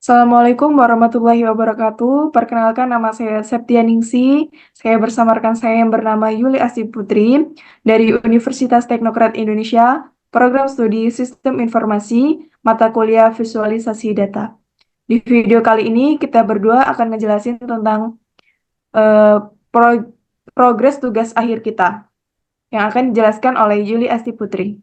Assalamualaikum warahmatullahi wabarakatuh. Perkenalkan nama saya Septianingsi. Saya bersama rekan saya yang bernama Yuli Asti Putri dari Universitas Teknokrat Indonesia, Program Studi Sistem Informasi, Mata Kuliah Visualisasi Data. Di video kali ini kita berdua akan ngejelasin tentang eh, pro- progres tugas akhir kita yang akan dijelaskan oleh Yuli Asti Putri.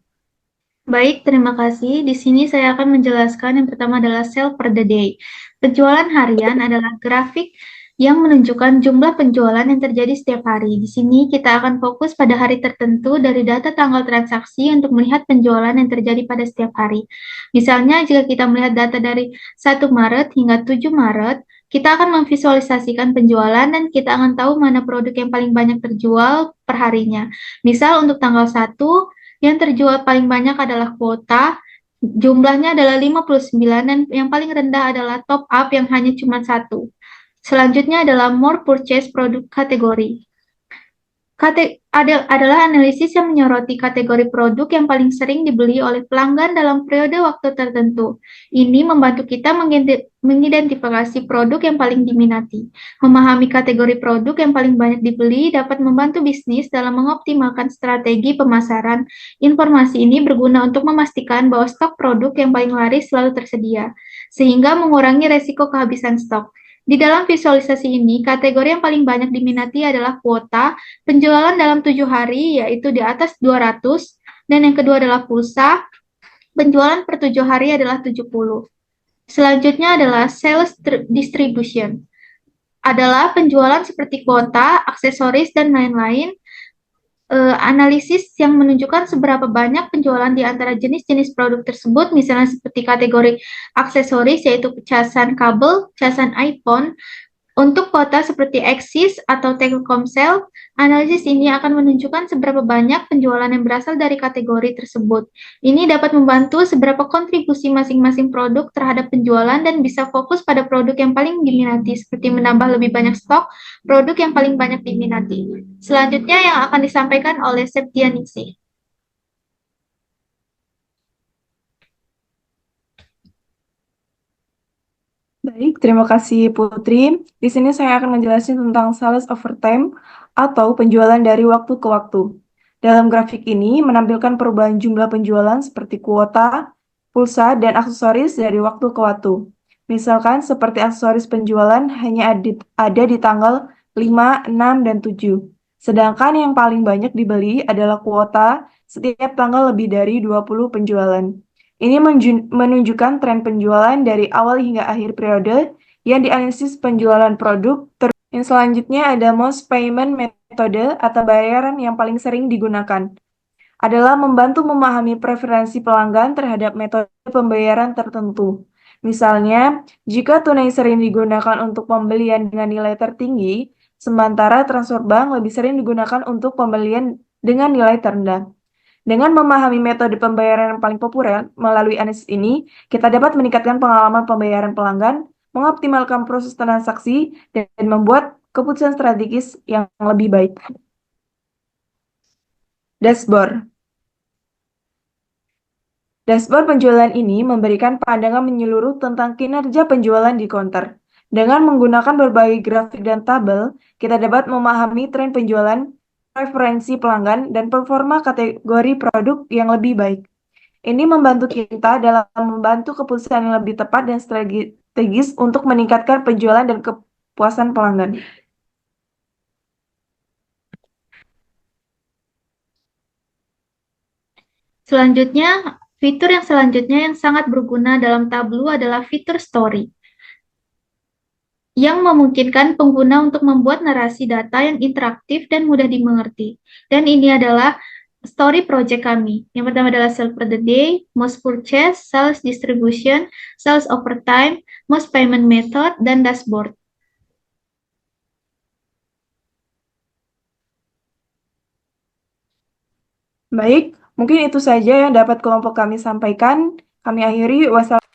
Baik, terima kasih. Di sini saya akan menjelaskan yang pertama adalah sell per the day. Penjualan harian adalah grafik yang menunjukkan jumlah penjualan yang terjadi setiap hari. Di sini kita akan fokus pada hari tertentu dari data tanggal transaksi untuk melihat penjualan yang terjadi pada setiap hari. Misalnya, jika kita melihat data dari 1 Maret hingga 7 Maret, kita akan memvisualisasikan penjualan dan kita akan tahu mana produk yang paling banyak terjual per harinya. Misal untuk tanggal 1, yang terjual paling banyak adalah kuota, jumlahnya adalah 59 dan yang paling rendah adalah top up yang hanya cuma satu. Selanjutnya adalah more purchase produk kategori. Adalah analisis yang menyoroti kategori produk yang paling sering dibeli oleh pelanggan dalam periode waktu tertentu. Ini membantu kita mengidentifikasi produk yang paling diminati. Memahami kategori produk yang paling banyak dibeli dapat membantu bisnis dalam mengoptimalkan strategi pemasaran. Informasi ini berguna untuk memastikan bahwa stok produk yang paling laris selalu tersedia, sehingga mengurangi resiko kehabisan stok. Di dalam visualisasi ini, kategori yang paling banyak diminati adalah kuota, penjualan dalam 7 hari, yaitu di atas 200, dan yang kedua adalah pulsa, penjualan per 7 hari adalah 70. Selanjutnya adalah sales distribution, adalah penjualan seperti kuota, aksesoris, dan lain-lain. Analisis yang menunjukkan seberapa banyak penjualan di antara jenis-jenis produk tersebut, misalnya seperti kategori aksesoris, yaitu casan kabel, casan iPhone. Untuk kota seperti Axis atau Telkomsel, analisis ini akan menunjukkan seberapa banyak penjualan yang berasal dari kategori tersebut. Ini dapat membantu seberapa kontribusi masing-masing produk terhadap penjualan dan bisa fokus pada produk yang paling diminati, seperti menambah lebih banyak stok produk yang paling banyak diminati. Selanjutnya yang akan disampaikan oleh Septianingsih. Baik, terima kasih Putri. Di sini saya akan menjelaskan tentang sales overtime atau penjualan dari waktu ke waktu. Dalam grafik ini menampilkan perubahan jumlah penjualan seperti kuota, pulsa, dan aksesoris dari waktu ke waktu. Misalkan seperti aksesoris penjualan hanya ada di tanggal 5, 6, dan 7. Sedangkan yang paling banyak dibeli adalah kuota setiap tanggal lebih dari 20 penjualan. Ini menunjukkan tren penjualan dari awal hingga akhir periode yang dianalisis penjualan produk. Yang selanjutnya ada most payment metode atau bayaran yang paling sering digunakan. Adalah membantu memahami preferensi pelanggan terhadap metode pembayaran tertentu. Misalnya, jika tunai sering digunakan untuk pembelian dengan nilai tertinggi, sementara transfer bank lebih sering digunakan untuk pembelian dengan nilai terendah. Dengan memahami metode pembayaran yang paling populer melalui analisis ini, kita dapat meningkatkan pengalaman pembayaran pelanggan, mengoptimalkan proses transaksi, dan membuat keputusan strategis yang lebih baik. Dashboard. Dashboard penjualan ini memberikan pandangan menyeluruh tentang kinerja penjualan di counter. Dengan menggunakan berbagai grafik dan tabel, kita dapat memahami tren penjualan, preferensi pelanggan, dan performa kategori produk yang lebih baik. Ini membantu kita dalam membantu keputusan yang lebih tepat dan strategis untuk meningkatkan penjualan dan kepuasan pelanggan. Selanjutnya, fitur yang selanjutnya yang sangat berguna dalam Tableau adalah fitur story, yang memungkinkan pengguna untuk membuat narasi data yang interaktif dan mudah dimengerti. Dan ini adalah story project kami. Yang pertama adalah sell per the day, most purchase, sales distribution, sales overtime, most payment method, dan dashboard. Baik, mungkin itu saja yang dapat kelompok kami sampaikan. Kami akhiri. Wassalamualaikum.